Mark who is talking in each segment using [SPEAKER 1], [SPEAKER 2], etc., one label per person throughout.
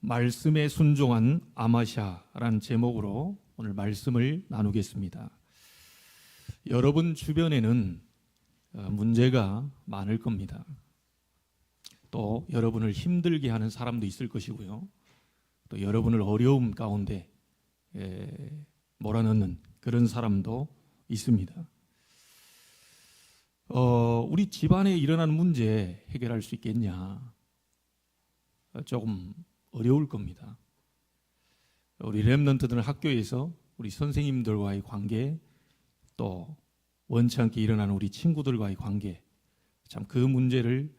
[SPEAKER 1] 말씀에 순종한 아마샤라는 제목으로 오늘 말씀을 나누겠습니다. 여러분 주변에는 문제가 많을 겁니다. 또 여러분을 힘들게 하는 사람도 있을 것이고요. 또 여러분을 어려움 가운데 몰아넣는 그런 사람도 있습니다. 우리 집안에 일어나는 문제 해결할 수 있겠냐? 조금 어려울 겁니다. 우리 렘넌트들은 학교에서 우리 선생님들과의 관계, 또 원치 않게 일어나는 우리 친구들과의 관계, 참 그 문제를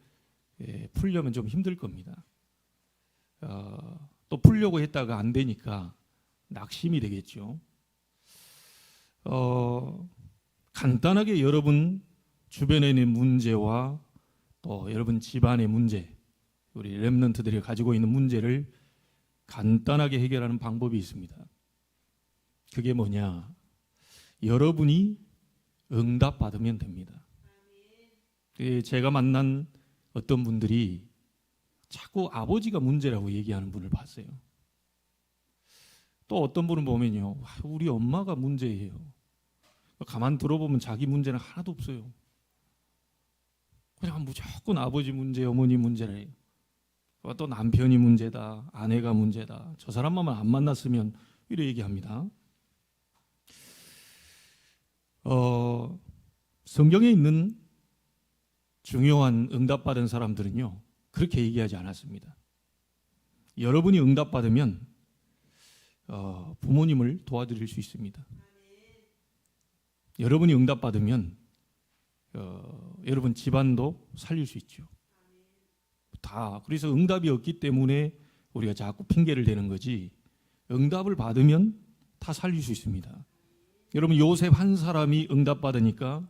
[SPEAKER 1] 풀려면 좀 힘들 겁니다. 또 풀려고 했다가 안 되니까 낙심이 되겠죠. 간단하게 여러분 주변에 있는 문제와 또 여러분 집안의 문제, 우리 렘넌트들이 가지고 있는 문제를 간단하게 해결하는 방법이 있습니다. 그게 뭐냐? 여러분이 응답받으면 됩니다. 제가 만난 어떤 분들이 자꾸 아버지가 문제라고 얘기하는 분을 봤어요. 또 어떤 분은 보면요, 우리 엄마가 문제예요. 가만 들어보면 자기 문제는 하나도 없어요. 그냥 무조건 아버지 문제, 어머니 문제래요. 또 남편이 문제다, 아내가 문제다. 저 사람만 안 만났으면 이렇게 얘기합니다. 성경에 있는 중요한 응답받은 사람들은요, 그렇게 얘기하지 않았습니다. 여러분이 응답받으면 부모님을 도와드릴 수 있습니다. 여러분이 응답받으면 여러분 집안도 살릴 수 있죠. 다. 그래서 응답이 없기 때문에 우리가 자꾸 핑계를 대는 거지, 응답을 받으면 다 살릴 수 있습니다. 여러분, 요셉 한 사람이 응답받으니까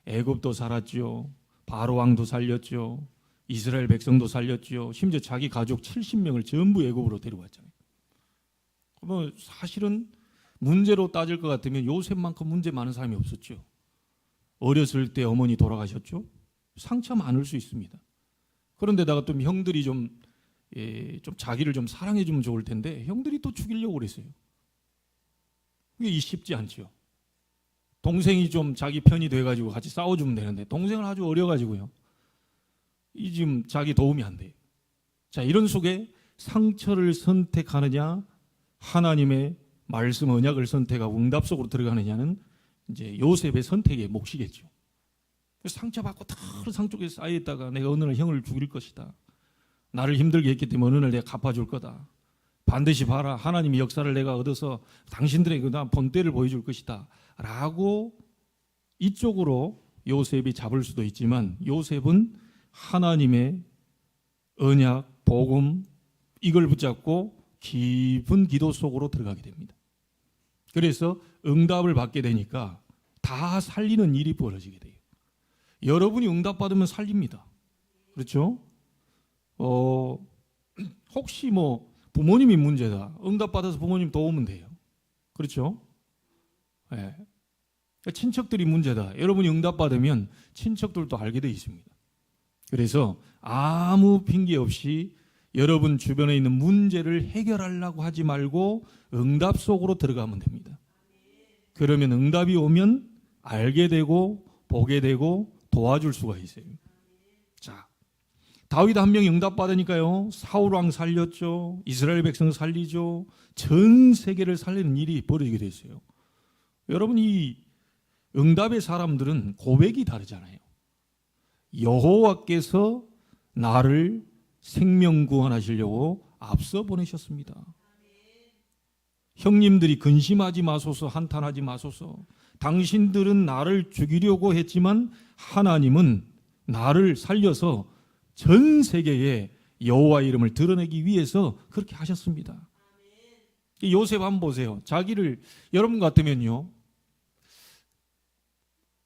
[SPEAKER 1] 애굽도 살았죠. 바로 왕도 살렸죠. 이스라엘 백성도 살렸죠. 심지어 자기 가족 70명을 전부 애굽으로 데려왔잖아요. 그러면 사실은 문제로 따질 것 같으면 요셉만큼 문제 많은 사람이 없었죠. 어렸을 때 어머니 돌아가셨죠. 상처 많을 수 있습니다. 그런데다가 또 형들이 좀 자기를 좀 사랑해 주면 좋을 텐데 형들이 또 죽이려고 그랬어요. 그게 쉽지 않죠. 동생이 좀 자기 편이 돼가지고 같이 싸워주면 되는데 동생을 아주 어려가지고요, 이 지금 자기 도움이 안 돼요. 자, 이런 속에 상처를 선택하느냐, 하나님의 말씀 언약을 선택하고 응답 속으로 들어가느냐는 이제 요셉의 선택의 몫이겠죠. 상처받고 다 상쪽에 쌓여있다가 내가 어느 날 형을 죽일 것이다, 나를 힘들게 했기 때문에 어느 날 내가 갚아줄 거다, 반드시 봐라, 하나님의 역사를 내가 얻어서 당신들에게 나 본때를 보여줄 것이다 라고 이쪽으로 요셉이 잡을 수도 있지만, 요셉은 하나님의 언약, 복음, 이걸 붙잡고 깊은 기도 속으로 들어가게 됩니다. 그래서 응답을 받게 되니까 다 살리는 일이 벌어지게 돼요. 여러분이 응답받으면 살립니다. 그렇죠? 혹시 부모님이 문제다, 응답받아서 부모님 도우면 돼요. 그렇죠? 네. 친척들이 문제다, 여러분이 응답받으면 친척들도 알게 되어 있습니다. 그래서 아무 핑계 없이 여러분 주변에 있는 문제를 해결하려고 하지 말고 응답 속으로 들어가면 됩니다. 그러면 응답이 오면 알게 되고 보게 되고 도와줄 수가 있어요. 자, 다윗 한 명이 응답받으니까요, 사울 왕 살렸죠. 이스라엘 백성 살리죠. 전 세계를 살리는 일이 벌어지게 됐어요. 여러분, 이 응답의 사람들은 고백이 다르잖아요. 여호와께서 나를 생명 구원하시려고 앞서 보내셨습니다. 형님들이 근심하지 마소서, 한탄하지 마소서. 당신들은 나를 죽이려고 했지만 하나님은 나를 살려서 전 세계에 여호와 이름을 드러내기 위해서 그렇게 하셨습니다. 요셉 한번 보세요. 자기를, 여러분 같으면요,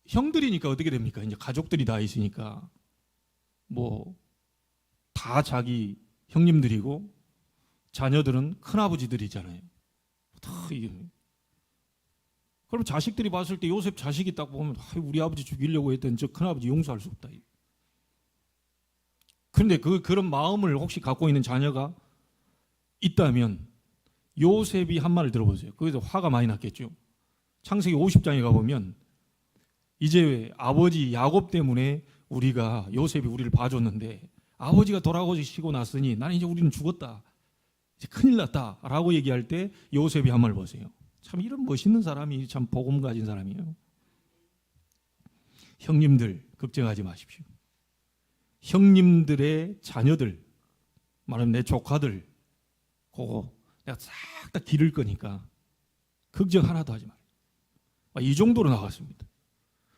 [SPEAKER 1] 형들이니까 어떻게 됩니까? 이제 가족들이 다 있으니까 다 자기 형님들이고 자녀들은 큰아버지들이잖아요. 그럼 자식들이 봤을 때 요셉 자식이 딱 보면 우리 아버지 죽이려고 했던 저 큰아버지 용서할 수 없다. 그런데 그런 마음을 혹시 갖고 있는 자녀가 있다면 요셉이 한 말을 들어보세요. 거기서 화가 많이 났겠죠. 창세기 50장에 가보면 이제 아버지 야곱 때문에 우리가 요셉이 우리를 봐줬는데 아버지가 돌아오시고 났으니 나는 이제 우리는 죽었다. 이제 큰일 났다. 라고 얘기할 때 요셉이 한 말 보세요. 참 이런 멋있는 사람이 참 복음 가진 사람이에요. 형님들 걱정하지 마십시오. 형님들의 자녀들, 말하면 내 조카들, 그거 내가 싹 다 기를 거니까 걱정 하나도 하지 마라. 이 정도로 나갔습니다.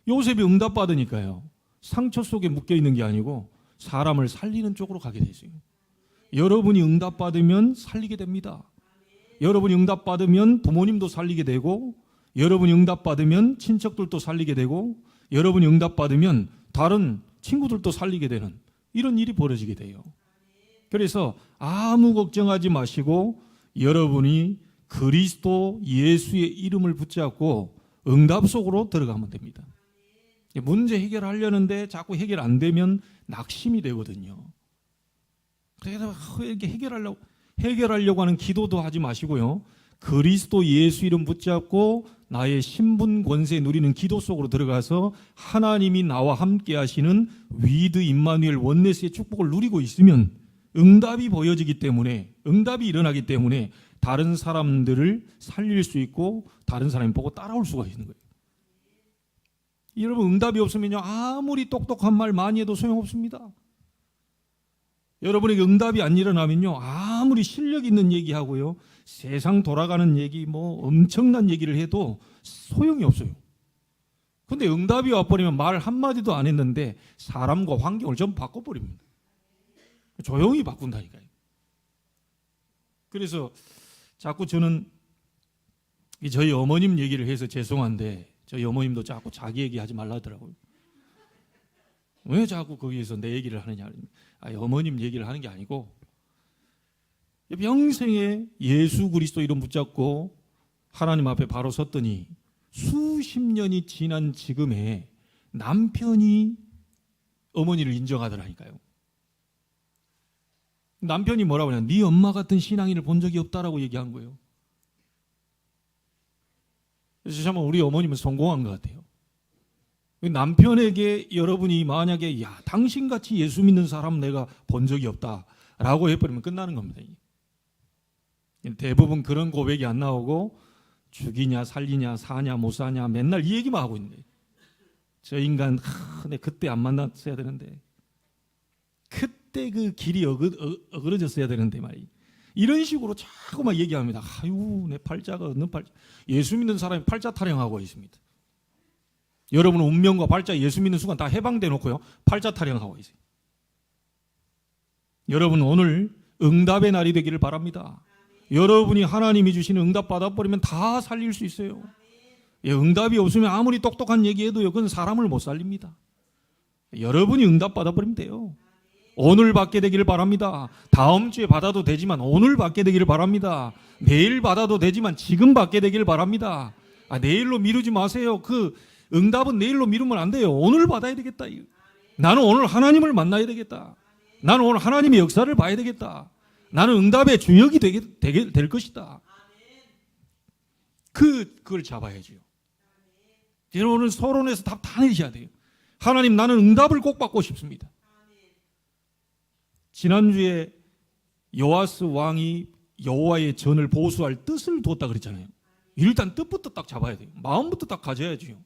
[SPEAKER 1] 요셉이 응답받으니까요. 상처 속에 묶여 있는 게 아니고 사람을 살리는 쪽으로 가게 됐어요. 여러분이 응답받으면 살리게 됩니다. 여러분이 응답받으면 부모님도 살리게 되고, 여러분이 응답받으면 친척들도 살리게 되고, 여러분이 응답받으면 다른 친구들도 살리게 되는 이런 일이 벌어지게 돼요. 그래서 아무 걱정하지 마시고 여러분이 그리스도 예수의 이름을 붙잡고 응답 속으로 들어가면 됩니다. 문제 해결하려는데 자꾸 해결 안 되면 낙심이 되거든요. 그래서 이렇게 해결하려고 하는 기도도 하지 마시고요. 그리스도 예수 이름 붙잡고 나의 신분 권세 누리는 기도 속으로 들어가서 하나님이 나와 함께 하시는 위드 임마누엘 원네스의 축복을 누리고 있으면 응답이 보여지기 때문에, 응답이 일어나기 때문에 다른 사람들을 살릴 수 있고 다른 사람이 보고 따라올 수가 있는 거예요. 여러분, 응답이 없으면요, 아무리 똑똑한 말 많이 해도 소용없습니다. 여러분에게 응답이 안 일어나면요, 아무리 실력 있는 얘기하고요, 세상 돌아가는 얘기, 뭐 엄청난 얘기를 해도 소용이 없어요. 근데 응답이 와버리면 말 한마디도 안 했는데 사람과 환경을 전부 바꿔버립니다. 조용히 바꾼다니까요. 그래서 자꾸 저는 저희 어머님 얘기를 해서 죄송한데 저희 어머님도 자꾸 자기 얘기하지 말라 하더라고요. 왜 자꾸 거기에서 내 얘기를 하느냐. 어머님 얘기를 하는 게 아니고 평생에 예수 그리스도 이름 붙잡고 하나님 앞에 바로 섰더니 수십 년이 지난 지금에 남편이 어머니를 인정하더라니까요. 남편이 뭐라고 하냐, 네 엄마 같은 신앙인을 본 적이 없다라고 얘기한 거예요. 그래서 참 우리 어머님은 성공한 것 같아요. 남편에게 여러분이 만약에 야, 당신같이 예수 믿는 사람 내가 본 적이 없다라고 해버리면 끝나는 겁니다. 대부분 그런 고백이 안 나오고 죽이냐 살리냐 사냐 못 사냐 맨날 이 얘기만 하고 있는데, 저 인간 내 그때 안 만났어야 되는데, 그때 그 길이 어그러졌어야 되는데 말이야. 이런 식으로 자꾸 막 얘기합니다. 아유, 내 팔자가 없는 팔자. 예수 믿는 사람이 팔자 타령하고 있습니다. 여러분 운명과 팔자 예수 믿는 순간 다 해방돼 놓고요, 팔자 타령하고 있어요. 여러분 오늘 응답의 날이 되기를 바랍니다. 여러분이 하나님이 주시는 응답 받아버리면 다 살릴 수 있어요. 응답이 없으면 아무리 똑똑한 얘기해도요, 그건 사람을 못 살립니다. 여러분이 응답 받아버리면 돼요. 오늘 받게 되기를 바랍니다. 다음 주에 받아도 되지만 오늘 받게 되기를 바랍니다. 내일 받아도 되지만 지금 받게 되기를 바랍니다. 내일로 미루지 마세요. 그 응답은 내일로 미루면 안 돼요. 오늘 받아야 되겠다. 나는 오늘 하나님을 만나야 되겠다. 나는 오늘 하나님의 역사를 봐야 되겠다. 나는 응답의 주역이 될 것이다. 그걸 잡아야죠. 여러분 오늘 서론에서 답 다 내셔야 돼요. 하나님, 나는 응답을 꼭 받고 싶습니다. 지난주에 요아스 왕이 여호와의 전을 보수할 뜻을 두었다 그랬잖아요. 일단 뜻부터 딱 잡아야 돼요. 마음부터 딱 가져야죠.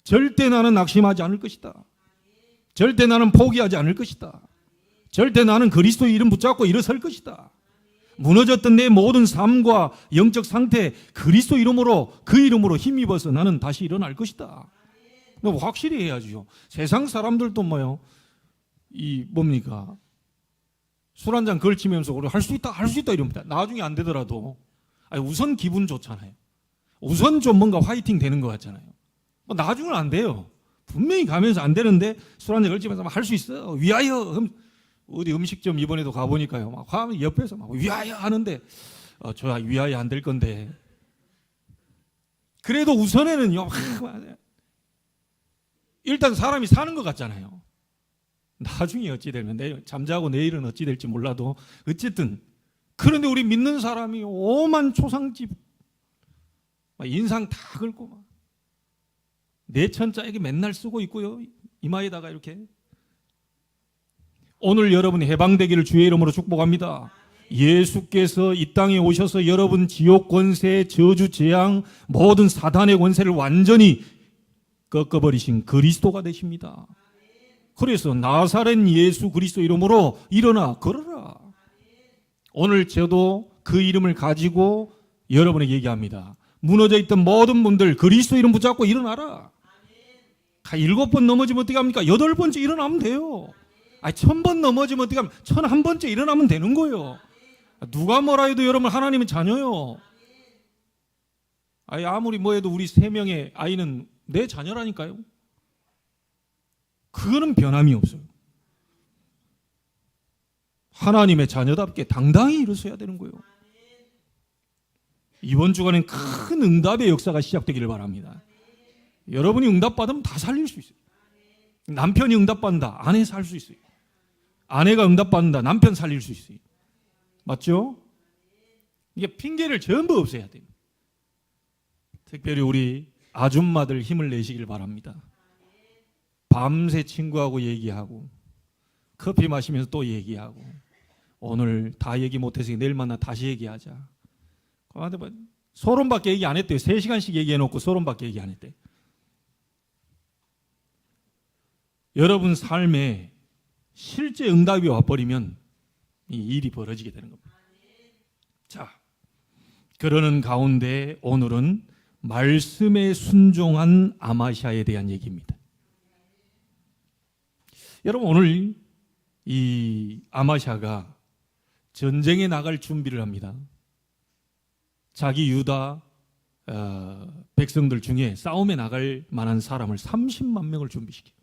[SPEAKER 1] 절대 나는 낙심하지 않을 것이다. 절대 나는 포기하지 않을 것이다. 절대 나는 그리스도의 이름 붙잡고 일어설 것이다. 무너졌던 내 모든 삶과 영적 상태 그리스도 이름으로, 그 이름으로 힘입어서 나는 다시 일어날 것이다. 확실히 해야죠. 세상 사람들도 뭡니까? 술 한잔 걸치면서 우리 할 수 있다 이럽니다. 나중에 안 되더라도 우선 기분 좋잖아요. 우선 좀 뭔가 화이팅 되는 것 같잖아요. 나중은 안 돼요. 분명히 가면서 안 되는데 술 한잔 걸치면서 할 수 있어요. 위하여. 어디 음식점 이번에도 가보니까요, 막 옆에서 막 위하여 하는데 저 위하여 안 될 건데. 그래도 우선에는요, 일단 사람이 사는 것 같잖아요. 나중에 어찌 되면 잠자고 내일은 어찌 될지 몰라도 어쨌든 그런데 우리 믿는 사람이 오만 초상집 인상 다 긁고 막 내천자에게 맨날 쓰고 있고요. 이마에다가 이렇게. 오늘 여러분 해방되기를 주의 이름으로 축복합니다. 예수께서 이 땅에 오셔서 여러분 지옥 권세, 저주, 재앙, 모든 사단의 권세를 완전히 꺾어버리신 그리스도가 되십니다. 그래서 나사렛 예수 그리스도 이름으로 일어나 걸어라. 오늘 저도 그 이름을 가지고 여러분에게 얘기합니다. 무너져 있던 모든 분들 그리스도 이름 붙잡고 일어나라. 7번 넘어지면 어떻게 합니까? 8번째 일어나면 돼요. 1000번 넘어지면 어떻게 하면 1001번째 일어나면 되는 거예요. 누가 뭐라 해도 여러분 하나님은 자녀요. 아무리 뭐 해도 우리 3명의 아이는 내 자녀라니까요. 그거는 변함이 없어요. 하나님의 자녀답게 당당히 일어서야 되는 거예요. 이번 주간엔 큰 응답의 역사가 시작되기를 바랍니다. 여러분이 응답받으면 다 살릴 수 있어요. 남편이 응답받는다, 아내 살 수 있어요. 아내가 응답받는다, 남편 살릴 수 있어요. 맞죠? 이게 핑계를 전부 없애야 돼요. 특별히 우리 아줌마들 힘을 내시길 바랍니다. 밤새 친구하고 얘기하고 커피 마시면서 또 얘기하고 오늘 다 얘기 못해서 내일 만나 다시 얘기하자. 소론밖에 얘기 안 했대요. 3시간씩 얘기해놓고 소론밖에 얘기 안 했대요. 여러분 삶에 실제 응답이 와버리면 이 일이 벌어지게 되는 겁니다. 자, 그러는 가운데 오늘은 말씀에 순종한 아마샤에 대한 얘기입니다. 여러분 오늘 이 아마샤가 전쟁에 나갈 준비를 합니다. 자기 유다 백성들 중에 싸움에 나갈 만한 사람을 30만 명을 준비시켜요.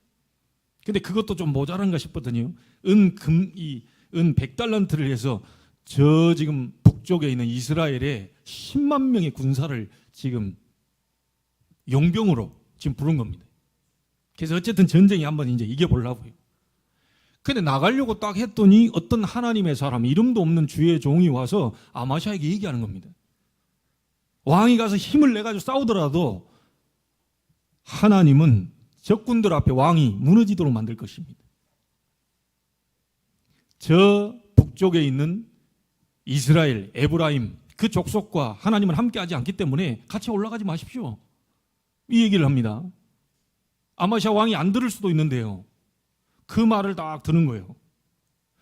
[SPEAKER 1] 근데 그것도 좀 모자란가 싶거든요. 은 100달란트를 해서 저 지금 북쪽에 있는 이스라엘에 10만 명의 군사를 지금 용병으로 지금 부른 겁니다. 그래서 어쨌든 전쟁이 한번 이제 이겨보려고요. 근데 나가려고 딱 했더니 어떤 하나님의 사람, 이름도 없는 주의 종이 와서 아마샤에게 얘기하는 겁니다. 왕이 가서 힘을 내가지고 싸우더라도 하나님은 적군들 앞에 왕이 무너지도록 만들 것입니다. 저 북쪽에 있는 이스라엘, 에브라임 그 족속과 하나님은 함께하지 않기 때문에 같이 올라가지 마십시오. 이 얘기를 합니다. 아마샤 왕이 안 들을 수도 있는데요. 그 말을 딱 듣는 거예요.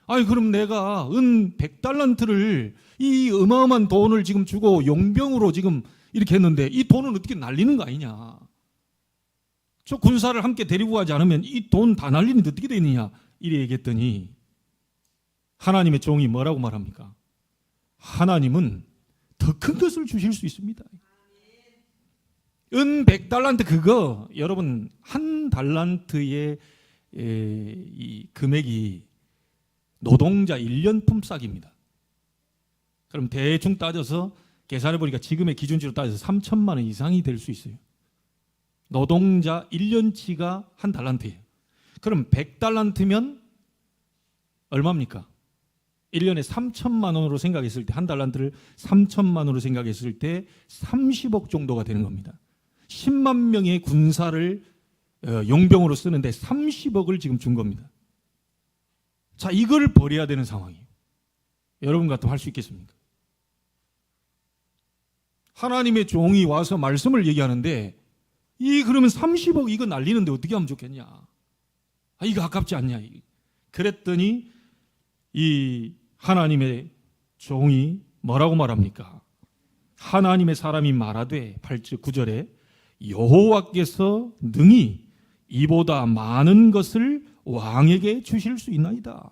[SPEAKER 1] 그럼 내가 은 100달란트를 이 어마어마한 돈을 지금 주고 용병으로 지금 이렇게 했는데 이 돈은 어떻게 날리는 거 아니냐. 저 군사를 함께 데리고 가지 않으면 이 돈 다 날리는데 어떻게 되느냐. 이래 얘기했더니 하나님의 종이 뭐라고 말합니까? 하나님은 더 큰 것을 주실 수 있습니다. 은 100달란트 그거 여러분 한 달란트의 이 금액이 노동자 1년 품삯입니다. 그럼 대충 따져서 계산해 보니까 지금의 기준치로 따져서 3천만 원 이상이 될 수 있어요. 노동자 1년치가 한 달란트예요. 그럼 100달란트면 얼마입니까? 1년에 3천만 원으로 생각했을 때 한 달란트를 3천만 원으로 생각했을 때 30억 정도가 되는 겁니다. 10만 명의 군사를 용병으로 쓰는데 30억을 지금 준 겁니다. 자, 이걸 버려야 되는 상황이에요. 여러분 같으면 할 수 있겠습니까? 하나님의 종이 와서 말씀을 얘기하는데 그러면 30억 이거 날리는데 어떻게 하면 좋겠냐? 이거 아깝지 않냐? 그랬더니 이 하나님의 종이 뭐라고 말합니까? 하나님의 사람이 말하되 8절 9절에 여호와께서 능히 이보다 많은 것을 왕에게 주실 수 있나이다.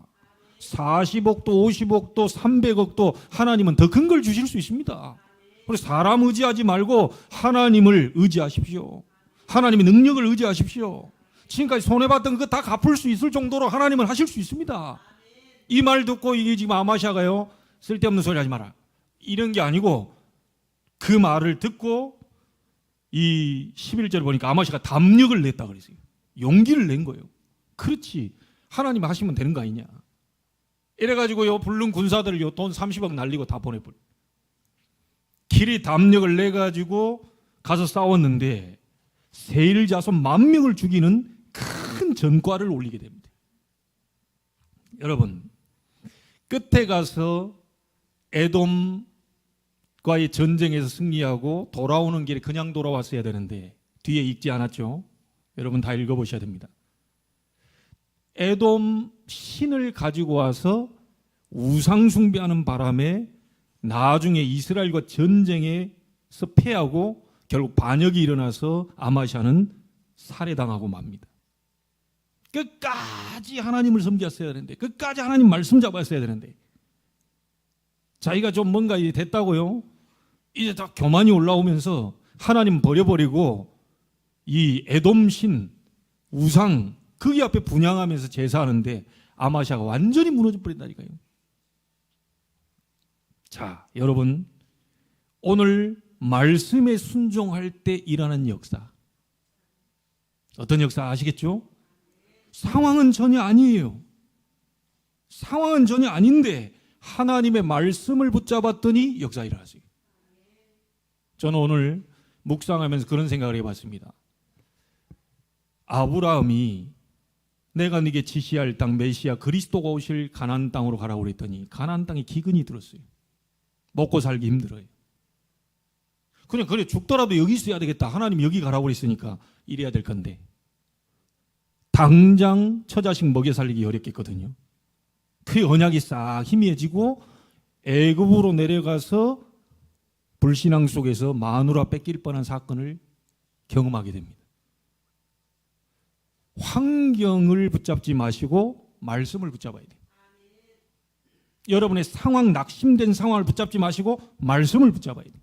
[SPEAKER 1] 40억도 50억도 300억도 하나님은 더 큰 걸 주실 수 있습니다. 그래서 사람 의지하지 말고 하나님을 의지하십시오. 하나님의 능력을 의지하십시오. 지금까지 손해봤던 그거 다 갚을 수 있을 정도로 하나님을 하실 수 있습니다. 이 말 듣고 이게 지금 아마샤가요 쓸데없는 소리 하지 마라 이런 게 아니고 그 말을 듣고 이 11절을 보니까 아마샤가 담력을 냈다 그랬어요. 용기를 낸 거예요. 그렇지, 하나님 하시면 되는 거 아니냐. 이래가지고요 부른 군사들을요 돈 30억 날리고 다 보내버려. 길이 담력을 내가지고 가서 싸웠는데 세일 자손 10,000명을 죽이는 큰 전과를 올리게 됩니다. 여러분, 끝에 가서 에돔과의 전쟁에서 승리하고 돌아오는 길에 그냥 돌아왔어야 되는데 뒤에 읽지 않았죠? 여러분 다 읽어보셔야 됩니다. 에돔 신을 가지고 와서 우상 숭배하는 바람에 나중에 이스라엘과 전쟁에서 패하고 결국 반역이 일어나서 아마샤는 살해당하고 맙니다. 끝까지 하나님을 섬겼어야 되는데, 끝까지 하나님 말씀 잡았어야 되는데, 자기가 좀 뭔가 됐다고요? 이제 다 교만이 올라오면서 하나님 버려버리고 이 에돔 신 우상 거기 앞에 분향하면서 제사하는데 아마샤가 완전히 무너져 버린다니까요. 자, 여러분, 오늘 말씀에 순종할 때 일어나는 역사, 어떤 역사 아시겠죠? 상황은 전혀 아니에요. 상황은 전혀 아닌데 하나님의 말씀을 붙잡았더니 역사 일어났어요. 저는 오늘 묵상하면서 그런 생각을 해봤습니다. 아브라함이 내가 네게 지시할 땅 메시아 그리스도가 오실 가나안 땅으로 가라고 그랬더니 가나안 땅에 기근이 들었어요. 먹고 살기 힘들어요. 그냥 그래 죽더라도 여기 있어야 되겠다. 하나님 여기 가라고 그랬으니까 이래야 될 건데 당장 처자식 먹여 살리기 어렵겠거든요. 그 언약이 싹 희미해지고 애굽으로 내려가서 불신앙 속에서 마누라 뺏길 뻔한 사건을 경험하게 됩니다. 환경을 붙잡지 마시고 말씀을 붙잡아야 돼요. 여러분의 상황, 낙심된 상황을 붙잡지 마시고 말씀을 붙잡아야 돼요.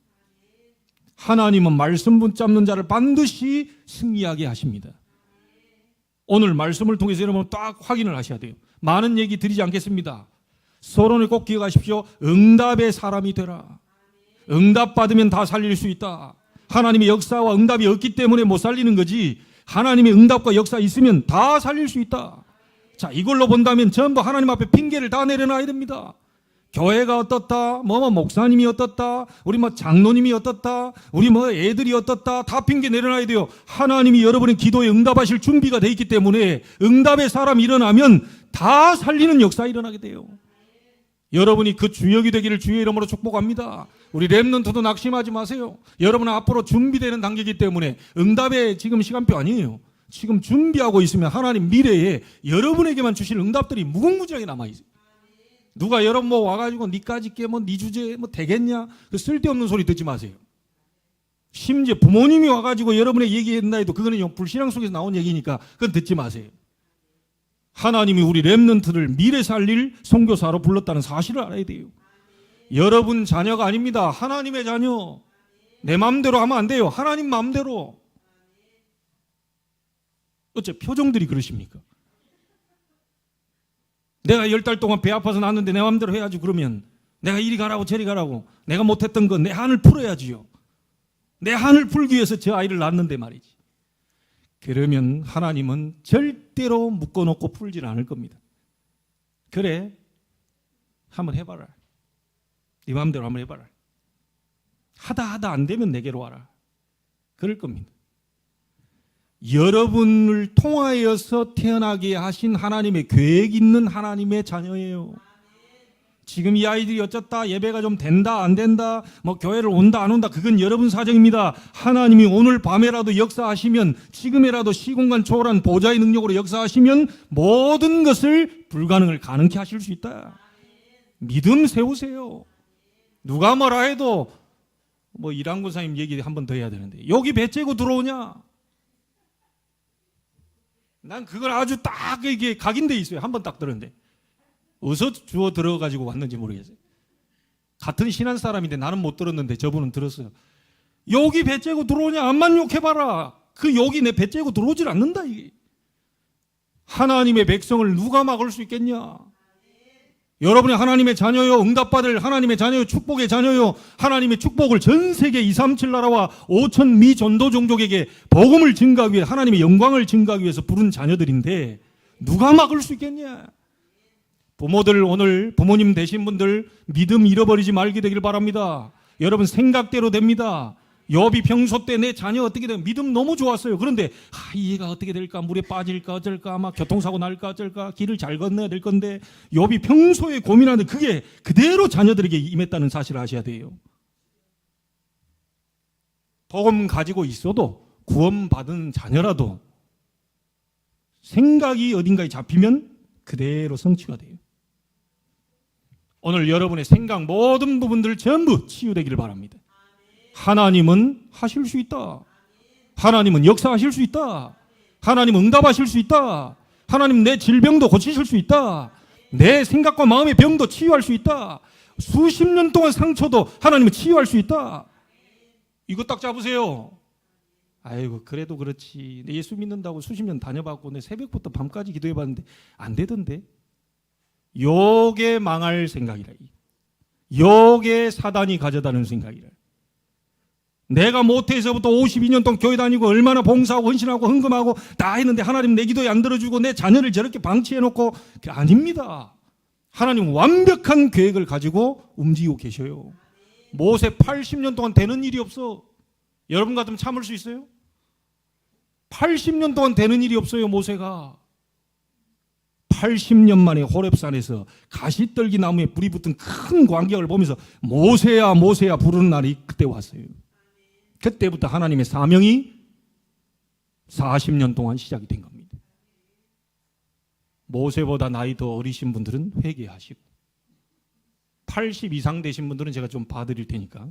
[SPEAKER 1] 하나님은 말씀 붙잡는 자를 반드시 승리하게 하십니다. 오늘 말씀을 통해서 여러분 딱 확인을 하셔야 돼요. 많은 얘기 드리지 않겠습니다. 서론을 꼭 기억하십시오. 응답의 사람이 되라. 응답 받으면 다 살릴 수 있다. 하나님의 역사와 응답이 없기 때문에 못 살리는 거지, 하나님의 응답과 역사 있으면 다 살릴 수 있다. 자, 이걸로 본다면 전부 하나님 앞에 핑계를 다 내려놔야 됩니다. 교회가 어떻다, 목사님이 어떻다, 우리 장로님이 어떻다, 우리 애들이 어떻다, 다 핑계 내려놔야 돼요. 하나님이 여러분의 기도에 응답하실 준비가 돼 있기 때문에 응답의 사람이 일어나면 다 살리는 역사 일어나게 돼요. 여러분이 그 주역이 되기를 주의 이름으로 축복합니다. 우리 렘넌트도 낙심하지 마세요. 여러분은 앞으로 준비되는 단계이기 때문에 응답의 지금 시간표 아니에요. 지금 준비하고 있으면 하나님 미래에 여러분에게만 주실 응답들이 무궁무진하게 남아있어요. 누가 여러분 와가지고 니까지 깨면 니 주제에 되겠냐? 그 쓸데없는 소리 듣지 마세요. 심지어 부모님이 와가지고 여러분의 얘기했나 해도 그거는 불신앙 속에서 나온 얘기니까 그건 듣지 마세요. 하나님이 우리 렘넌트를 미래 살릴 선교사로 불렀다는 사실을 알아야 돼요. 여러분 자녀가 아닙니다. 하나님의 자녀. 내 마음대로 하면 안 돼요. 하나님 마음대로. 어째 표정들이 그러십니까? 내가 10달 동안 배 아파서 낳았는데 내 마음대로 해야지. 그러면 내가 이리 가라고 저리 가라고 내가 못했던 건 내 한을 풀어야지요. 내 한을 풀기 위해서 저 아이를 낳았는데 말이지. 그러면 하나님은 절대로 묶어놓고 풀질 않을 겁니다. 그래, 한번 해봐라. 네 마음대로 한번 해봐라. 하다 안 되면 내게로 와라. 그럴 겁니다. 여러분을 통하여서 태어나게 하신 하나님의 계획 있는 하나님의 자녀예요. 지금 이 아이들이 어쩌다 예배가 좀 된다 안 된다 교회를 온다 안 온다 그건 여러분 사정입니다. 하나님이 오늘 밤에라도 역사하시면, 지금이라도 시공간 초월한 보좌의 능력으로 역사하시면 모든 것을 불가능을 가능케 하실 수 있다. 믿음 세우세요. 누가 뭐라 해도 이랑구 사님 얘기 한 번 더 해야 되는데 여기 배 째고 들어오냐? 난 그걸 아주 딱 이게 각인돼 있어요. 한 번 딱 들었는데 어디서 주워 들어가지고 왔는지 모르겠어요. 같은 신한 사람인데 나는 못 들었는데 저분은 들었어요. 여기 배 째고 들어오냐? 암만 욕해봐라. 그 여기 내 배 째고 들어오질 않는다. 이게 하나님의 백성을 누가 막을 수 있겠냐? 여러분이 하나님의 자녀요, 응답받을 하나님의 자녀요, 축복의 자녀요, 하나님의 축복을 전 세계 237 나라와 5천 미 전도 종족에게 복음을 증가하기 위해, 하나님의 영광을 증가하기 위해서 부른 자녀들인데 누가 막을 수 있겠냐? 부모들, 오늘 부모님 되신 분들 믿음 잃어버리지 말게 되길 바랍니다. 여러분 생각대로 됩니다. 욥이 평소 때 내 자녀 어떻게 되면 믿음 너무 좋았어요. 그런데 이 애가 어떻게 될까, 물에 빠질까 어쩔까, 막 교통사고 날까 어쩔까, 길을 잘 건너야 될 건데, 욥이 평소에 고민하는데 그게 그대로 자녀들에게 임했다는 사실을 아셔야 돼요. 돈 가지고 있어도 구원받은 자녀라도 생각이 어딘가에 잡히면 그대로 성취가 돼요. 오늘 여러분의 생각 모든 부분들 전부 치유되기를 바랍니다. 하나님은 하실 수 있다. 하나님은 역사하실 수 있다. 하나님은 응답하실 수 있다. 하나님 내 질병도 고치실 수 있다. 내 생각과 마음의 병도 치유할 수 있다. 수십 년 동안 상처도 하나님은 치유할 수 있다. 이거 딱 잡으세요. 아이고 그래도 그렇지. 내 예수 믿는다고 수십 년 다녀봤고 내 새벽부터 밤까지 기도해봤는데 안 되던데. 요게 망할 생각이라. 요게 사단이 가져다는 생각이라. 내가 모태에서부터 52년 동안 교회 다니고 얼마나 봉사하고 헌신하고 헌금하고 다 했는데 하나님 내 기도에 안 들어주고 내 자녀를 저렇게 방치해놓고, 아닙니다. 하나님 완벽한 계획을 가지고 움직이고 계셔요. 모세 80년 동안 되는 일이 없어. 여러분 같으면 참을 수 있어요? 80년 동안 되는 일이 없어요. 모세가 80년 만에 호렙산에서 가시떨기 나무에 불이 붙은 큰 광경을 보면서 모세야 모세야 부르는 날이 그때 왔어요. 그때부터 하나님의 사명이 40년 동안 시작이 된 겁니다. 모세보다 나이 더 어리신 분들은 회개하시고, 80 이상 되신 분들은 제가 좀 봐드릴 테니까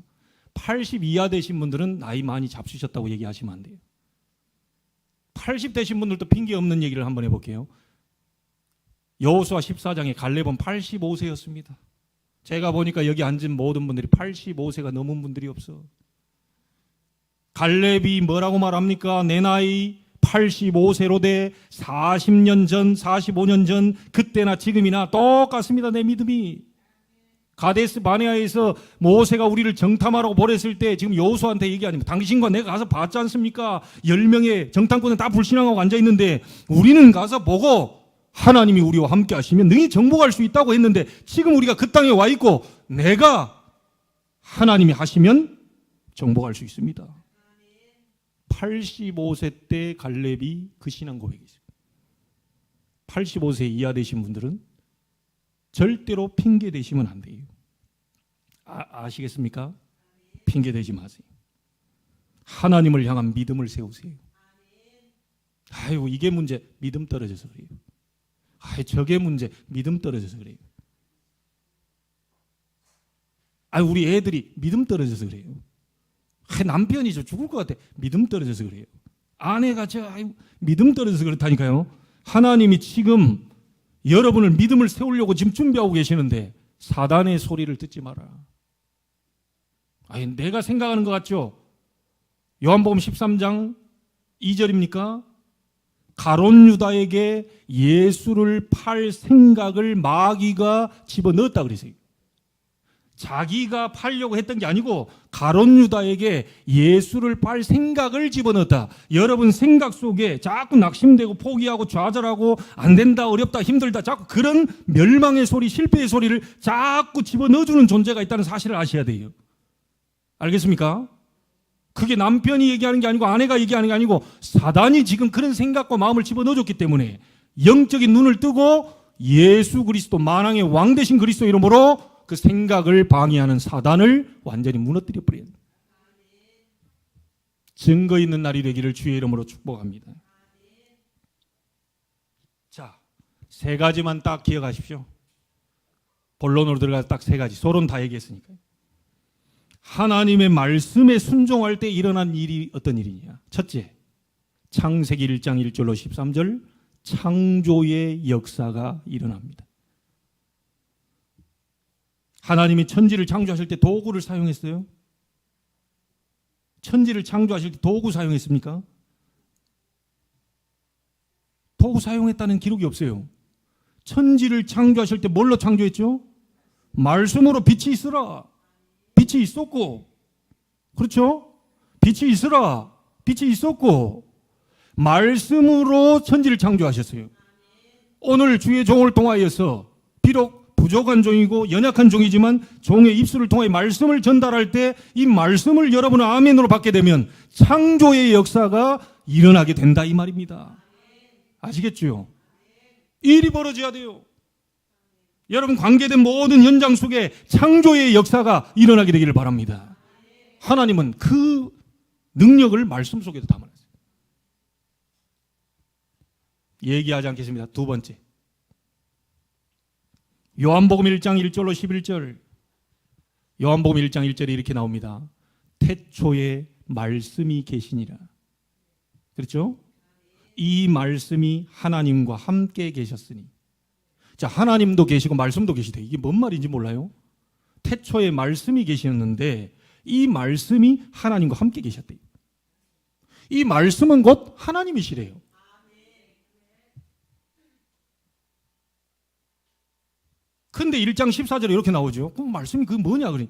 [SPEAKER 1] 80 이하 되신 분들은 나이 많이 잡수셨다고 얘기하시면 안 돼요. 80 되신 분들도 핑계 없는 얘기를 한번 해볼게요. 여호수아 14장에 갈렙은 85세였습니다. 제가 보니까 여기 앉은 모든 분들이 85세가 넘은 분들이 없어. 갈렙이 뭐라고 말합니까? 내 나이 85세로 돼 40년 전, 45년 전, 그때나 지금이나 똑같습니다. 내 믿음이. 가데스 바네아에서 모세가 우리를 정탐하라고 보냈을 때 지금 여호수아한테 얘기 아닙니까? 당신과 내가 가서 봤지 않습니까? 10명의 정탐꾼은 다 불신앙하고 앉아있는데 우리는 가서 보고 하나님이 우리와 함께 하시면 능히 정복할 수 있다고 했는데, 지금 우리가 그 땅에 와 있고 내가 하나님이 하시면 정복할 수 있습니다. 85세 때 갈렙이 그 신앙 고백이 있어요. 85세 이하 되신 분들은 절대로 핑계 대시면 안 돼요. 아시겠습니까? 핑계 대지 마세요. 하나님을 향한 믿음을 세우세요. 아이고 이게 문제, 믿음 떨어져서 그래요. 저게 문제, 믿음 떨어져서 그래요. 우리 애들이 믿음 떨어져서 그래요. 남편이 저 죽을 것 같아. 믿음 떨어져서 그래요. 아내가 믿음 떨어져서 그렇다니까요. 하나님이 지금 여러분을 믿음을 세우려고 지금 준비하고 계시는데 사단의 소리를 듣지 마라. 내가 생각하는 것 같죠? 요한복음 13장 2절입니까? 가롯 유다에게 예수를 팔 생각을 마귀가 집어넣었다 그랬어요. 자기가 팔려고 했던 게 아니고 가롯 유다에게 예수를 팔 생각을 집어넣었다. 여러분 생각 속에 자꾸 낙심되고 포기하고 좌절하고 안 된다, 어렵다, 힘들다, 자꾸 그런 멸망의 소리, 실패의 소리를 자꾸 집어넣어주는 존재가 있다는 사실을 아셔야 돼요. 알겠습니까? 그게 남편이 얘기하는 게 아니고 아내가 얘기하는 게 아니고 사단이 지금 그런 생각과 마음을 집어넣어줬기 때문에 영적인 눈을 뜨고 예수 그리스도 만왕의 왕 되신 그리스도 이름으로 그 생각을 방해하는 사단을 완전히 무너뜨려 버려야 됩니다. 증거 있는 날이 되기를 주의 이름으로 축복합니다. 자, 세 가지만 딱 기억하십시오. 본론으로 들어가서 딱 세 가지. 서론 다 얘기했으니까요. 하나님의 말씀에 순종할 때 일어난 일이 어떤 일이냐. 첫째, 창세기 1장 1절로 13절 창조의 역사가 일어납니다. 하나님이 천지를 창조하실 때 도구를 사용했어요? 천지를 창조하실 때 도구 사용했습니까? 도구 사용했다는 기록이 없어요. 천지를 창조하실 때 뭘로 창조했죠? 말씀으로 빛이 있으라. 빛이 있었고, 그렇죠? 빛이 있으라. 빛이 있었고, 말씀으로 천지를 창조하셨어요. 오늘 주의 종을 통하여서 비록 부족한 종이고 연약한 종이지만 종의 입술을 통해 말씀을 전달할 때 이 말씀을 여러분은 아멘으로 받게 되면 창조의 역사가 일어나게 된다 이 말입니다. 아시겠죠? 일이 벌어져야 돼요. 여러분 관계된 모든 현장 속에 창조의 역사가 일어나게 되기를 바랍니다. 하나님은 그 능력을 말씀 속에도 담아놨어요. 얘기하지 않겠습니다. 두 번째, 요한복음 1장 1절로 11절. 요한복음 1장 1절에 이렇게 나옵니다. 태초에 말씀이 계시니라. 그렇죠? 이 말씀이 하나님과 함께 계셨으니. 자, 하나님도 계시고 말씀도 계시대. 이게 뭔 말인지 몰라요? 태초에 말씀이 계셨는데 이 말씀이 하나님과 함께 계셨대요. 이 말씀은 곧 하나님이시래요. 근데 1장 14절에 이렇게 나오죠. 그럼 말씀이 그게 뭐냐? 그래.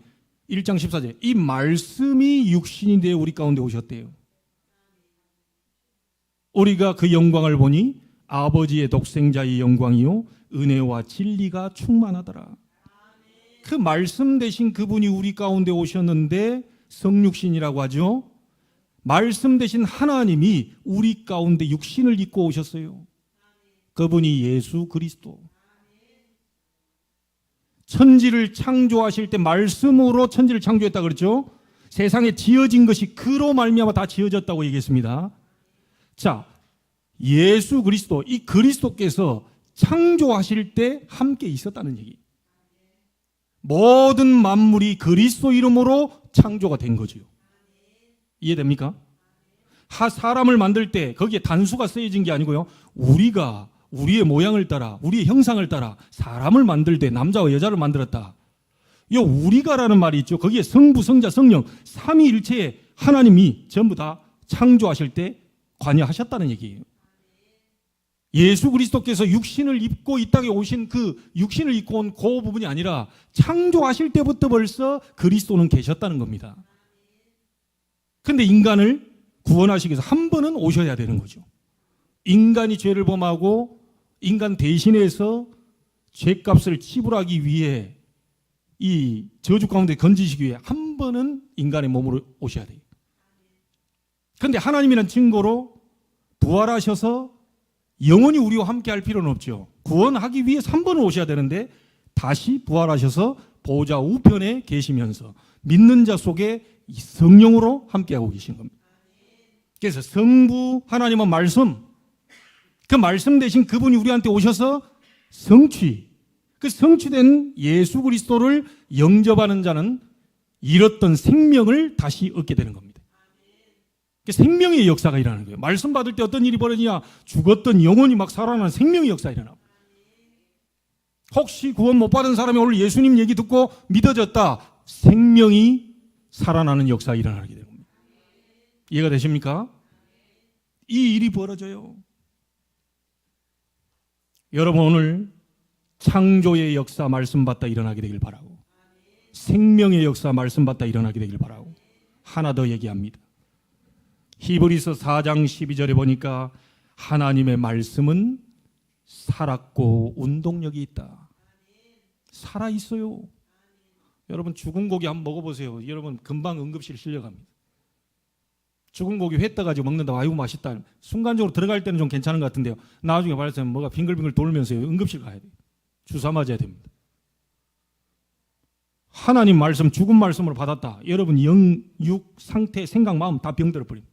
[SPEAKER 1] 1장 14절. 이 말씀이 육신이 되어 우리 가운데 오셨대요. 우리가 그 영광을 보니 아버지의 독생자의 영광이요 은혜와 진리가 충만하더라. 그 말씀 대신 그분이 우리 가운데 오셨는데 성육신이라고 하죠. 말씀 대신 하나님이 우리 가운데 육신을 입고 오셨어요. 그분이 예수 그리스도. 천지를 창조하실 때 말씀으로 천지를 창조했다 그랬죠. 세상에 지어진 것이 그로 말미암아 다 지어졌다고 얘기했습니다. 자, 예수 그리스도, 이 그리스도께서 창조하실 때 함께 있었다는 얘기. 모든 만물이 그리스도 이름으로 창조가 된 거죠. 이해됩니까? 사람을 만들 때 거기에 단수가 쓰여진 게 아니고요. 우리가 우리의 모양을 따라, 우리의 형상을 따라 사람을 만들 때 남자와 여자를 만들었다. 이 우리가라는 말이 있죠. 거기에 성부, 성자, 성령 삼위일체의 하나님이 전부 다 창조하실 때 관여하셨다는 얘기예요. 예수 그리스도께서 육신을 입고 이 땅에 오신 그 육신을 입고 온 그 부분이 아니라 창조하실 때부터 벌써 그리스도는 계셨다는 겁니다. 근데 인간을 구원하시기 위해서 한 번은 오셔야 되는 거죠. 인간이 죄를 범하고 인간 대신해서 죄값을 지불하기 위해 이 저주 가운데 건지시기 위해 한 번은 인간의 몸으로 오셔야 돼요. 그런데 하나님이라는 증거로 부활하셔서 영원히 우리와 함께 할 필요는 없죠. 구원하기 위해서 한 번은 오셔야 되는데 다시 부활하셔서 보좌 우편에 계시면서 믿는 자 속에 성령으로 함께하고 계신 겁니다. 그래서 성부 하나님은 말씀, 그 말씀 대신 그분이 우리한테 오셔서 성취, 그 성취된 예수 그리스도를 영접하는 자는 잃었던 생명을 다시 얻게 되는 겁니다. 생명의 역사가 일어나는 거예요. 말씀 받을 때 어떤 일이 벌어지냐? 죽었던 영혼이 막 살아나는 생명의 역사가 일어나고. 혹시 구원 못 받은 사람이 오늘 예수님 얘기 듣고 믿어졌다. 생명이 살아나는 역사가 일어나게 되는 겁니다. 이해가 되십니까? 이 일이 벌어져요. 여러분 오늘 창조의 역사 말씀 받다 일어나게 되길 바라고, 생명의 역사 말씀 받다 일어나게 되길 바라고, 하나 더 얘기합니다. 히브리서 4장 12절에 보니까 하나님의 말씀은 살았고 운동력이 있다. 살아있어요. 여러분 죽은 고기 한번 먹어보세요. 여러분 금방 응급실 실려갑니다. 죽은 고기 회 떠가지고 먹는다. 아이고 맛있다. 순간적으로 들어갈 때는 좀 괜찮은 것 같은데요. 나중에 말해서 뭐가 빙글빙글 돌면서요. 응급실 가야 돼요. 주사 맞아야 됩니다. 하나님 말씀 죽은 말씀으로 받았다. 여러분 영, 육, 상태, 생각, 마음 다 병들어 버립니다.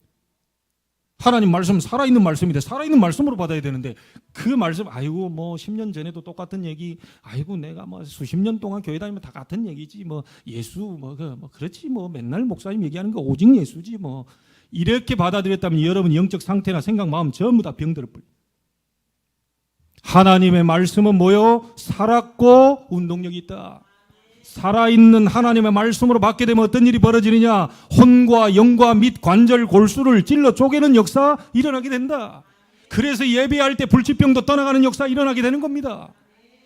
[SPEAKER 1] 하나님 말씀 살아있는 말씀인데 살아있는 말씀으로 받아야 되는데 그 말씀 아이고 뭐 10년 전에도 똑같은 얘기, 아이고 내가 뭐 수십 년 동안 교회 다니면 다 같은 얘기지 뭐 예수 뭐 그렇지 뭐 맨날 목사님 얘기하는 거 오직 예수지 뭐 이렇게 받아들였다면 여러분 영적 상태나 생각 마음 전부 다 병들어 버려요. 하나님의 말씀은 뭐요? 살았고 운동력이 있다. 살아있는 하나님의 말씀으로 받게 되면 어떤 일이 벌어지느냐? 혼과 영과 및 관절 골수를 찔러 쪼개는 역사 일어나게 된다. 그래서 예배할 때 불치병도 떠나가는 역사 일어나게 되는 겁니다.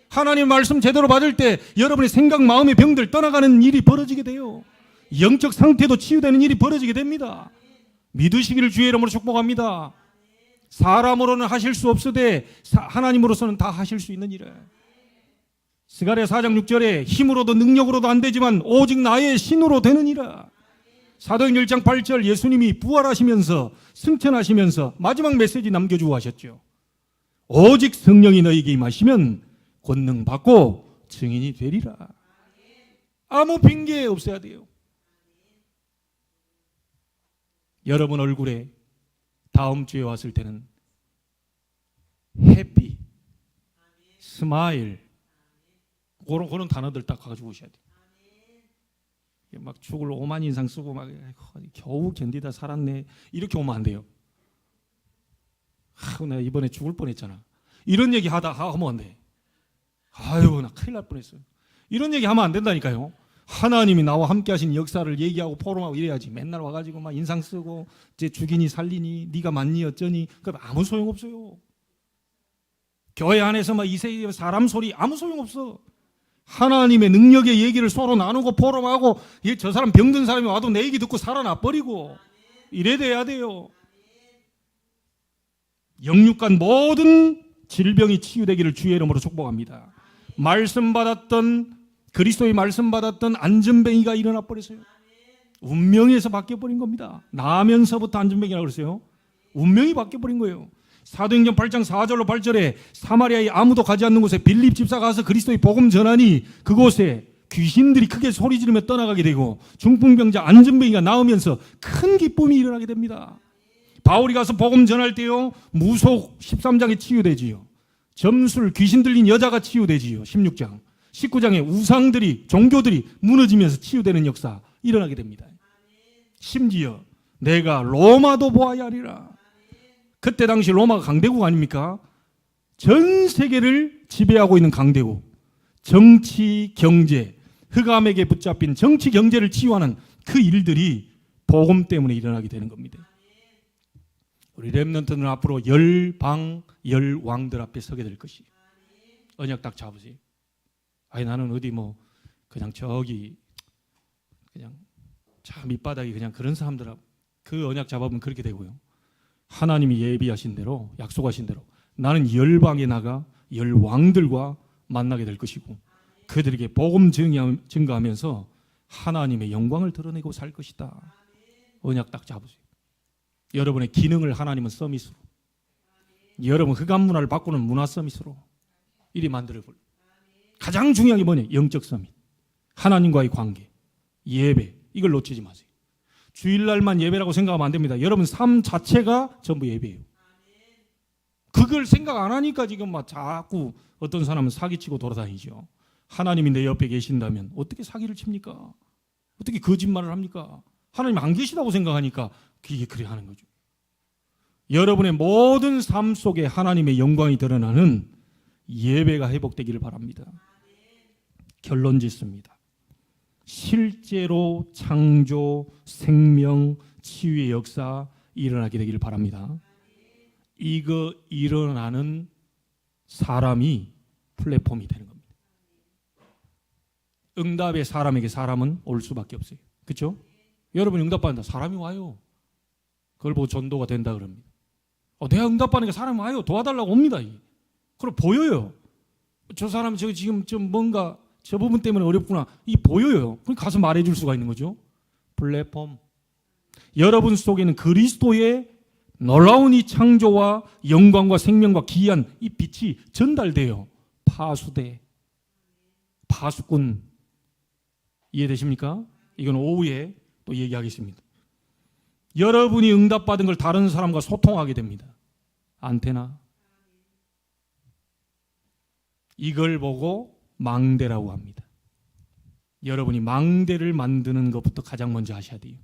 [SPEAKER 1] 하나님의 말씀 제대로 받을 때 여러분의 생각 마음의 병들 떠나가는 일이 벌어지게 돼요. 영적 상태도 치유되는 일이 벌어지게 됩니다. 믿으시기를 주의 이름으로 축복합니다. 사람으로는 하실 수 없으되 하나님으로서는 다 하실 수 있는 일을. 스가랴 4장 6절에 힘으로도 능력으로도 안 되지만 오직 나의 신으로 되느니라. 사도행전 1장 8절 예수님이 부활하시면서 승천하시면서 마지막 메시지 남겨주고 하셨죠. 오직 성령이 너희에게 임하시면 권능 받고 증인이 되리라. 아무 핑계 없어야 돼요. 여러분 얼굴에 다음 주에 왔을 때는 해피, 스마일 그런 단어들 딱 가지고 오셔야 돼요. 막 죽을 오만 인상 쓰고 막 겨우 견디다 살았네 이렇게 오면 안 돼요. 내가 이번에 죽을 뻔했잖아. 이런 얘기 하면 안 돼. 아유 나 큰일 날 뻔했어요. 이런 얘기 하면 안 된다니까요. 하나님이 나와 함께 하신 역사를 얘기하고 포럼하고 이래야지. 맨날 와가지고 막 인상 쓰고 제 죽이니 살리니 네가 맞니 어쩌니 그럼 아무 소용없어요. 교회 안에서 막 이세 사람 소리 아무 소용없어. 하나님의 능력의 얘기를 서로 나누고 포럼하고 저 사람 병든 사람이 와도 내 얘기 듣고 살아나 버리고 이래 돼야 돼요. 영육간 모든 질병이 치유되기를 주의 이름으로 축복합니다. 말씀 받았던 그리스도의 말씀 받았던 안전뱅이가 일어나 버렸어요. 운명에서 바뀌어버린 겁니다. 나면서부터 안전뱅이라고 그랬어요. 운명이 바뀌어버린 거예요. 사도행전 8장 4절로 8절에 사마리아에 아무도 가지 않는 곳에 빌립 집사가 가서 그리스도의 복음 전하니 그곳에 귀신들이 크게 소리 지르며 떠나가게 되고 중풍병자 안전뱅이가 나오면서 큰 기쁨이 일어나게 됩니다. 바울이 가서 복음 전할 때요 무속 13장에 치유되지요. 점술 귀신 들린 여자가 치유되지요. 16장 19장에 우상들이 종교들이 무너지면서 치유되는 역사 일어나게 됩니다. 심지어 내가 로마도 보아야 하리라. 그때 당시 로마가 강대국 아닙니까? 전 세계를 지배하고 있는 강대국. 정치, 경제, 흑암에게 붙잡힌 정치, 경제를 치유하는 그 일들이 복음 때문에 일어나게 되는 겁니다. 우리 렘넌트는 앞으로 열방, 열왕들 앞에 서게 될 것이에요. 언약 딱 잡으세요. 아니 나는 어디 뭐 그냥 저기 그냥 저 밑바닥이 그냥 그런 사람들하고 그 언약 잡으면 그렇게 되고요. 하나님이 예비하신 대로 약속하신 대로 나는 열방에 나가 열왕들과 만나게 될 것이고 그들에게 복음 증거하면서 하나님의 영광을 드러내고 살 것이다. 언약 딱 잡으세요. 여러분의 기능을 하나님은 서밋으로 여러분 흑암 문화를 바꾸는 문화 서밋으로 이리 만들어버려요. 가장 중요한 게 뭐냐? 영적 서밋. 하나님과의 관계, 예배 이걸 놓치지 마세요. 주일날만 예배라고 생각하면 안 됩니다. 여러분 삶 자체가 전부 예배예요. 그걸 생각 안 하니까 지금 막 자꾸 어떤 사람은 사기치고 돌아다니죠. 하나님이 내 옆에 계신다면 어떻게 사기를 칩니까? 어떻게 거짓말을 합니까? 하나님 안 계시다고 생각하니까 그게 그래 하는 거죠. 여러분의 모든 삶 속에 하나님의 영광이 드러나는 예배가 회복되기를 바랍니다. 결론 짓습니다. 실제로 창조, 생명, 치유의 역사 일어나게 되기를 바랍니다. 이거 일어나는 사람이 플랫폼이 되는 겁니다. 응답의 사람에게 사람은 올 수밖에 없어요. 그렇죠? 여러분 응답받는다. 사람이 와요. 그걸 보고 전도가 된다 그럽니다. 내가 응답받으니까 사람이 와요. 도와달라고 옵니다. 그럼 보여요. 저 사람이 지금 좀 뭔가 저 부분 때문에 어렵구나. 이 보여요. 그럼 가서 말해줄 수가 있는 거죠. 플랫폼. 여러분 속에는 그리스도의 놀라운 이 창조와 영광과 생명과 기이한 이 빛이 전달돼요. 파수대, 파수꾼. 이해되십니까? 이건 오후에 또 얘기하겠습니다. 여러분이 응답받은 걸 다른 사람과 소통하게 됩니다. 안테나. 이걸 보고 망대라고 합니다. 여러분이 망대를 만드는 것부터 가장 먼저 하셔야 돼요.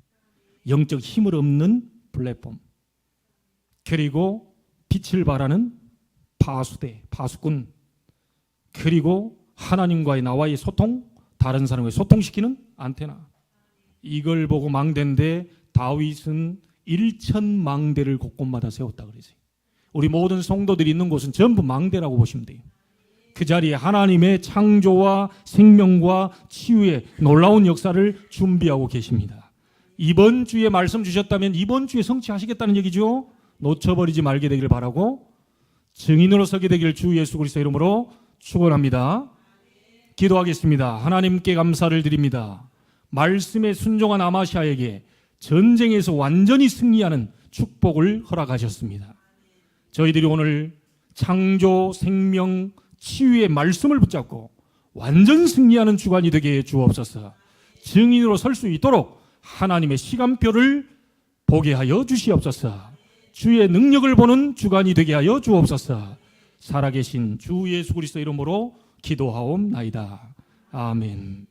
[SPEAKER 1] 영적 힘을 얻는 플랫폼. 그리고 빛을 발하는 파수대, 파수꾼. 그리고 하나님과의 나와의 소통, 다른 사람과 소통시키는 안테나. 이걸 보고 망대인데 다윗은 1,000망대를 곳곳마다 세웠다 그랬어요. 우리 모든 성도들이 있는 곳은 전부 망대라고 보시면 돼요. 그 자리에 하나님의 창조와 생명과 치유의 놀라운 역사를 준비하고 계십니다. 이번 주에 말씀 주셨다면 이번 주에 성취하시겠다는 얘기죠. 놓쳐버리지 말게 되기를 바라고 증인으로 서게 되기를 주 예수 그리스도 이름으로 축원합니다. 기도하겠습니다. 하나님께 감사를 드립니다. 말씀에 순종한 아마시아에게 전쟁에서 완전히 승리하는 축복을 허락하셨습니다. 저희들이 오늘 창조, 생명, 치유의 말씀을 붙잡고 완전 승리하는 주간이 되게 해 주옵소서. 증인으로 설 수 있도록 하나님의 시간표를 보게 하여 주시옵소서. 주의 능력을 보는 주간이 되게 하여 주옵소서. 살아계신 주 예수 그리스도 이름으로 기도하옵나이다. 아멘.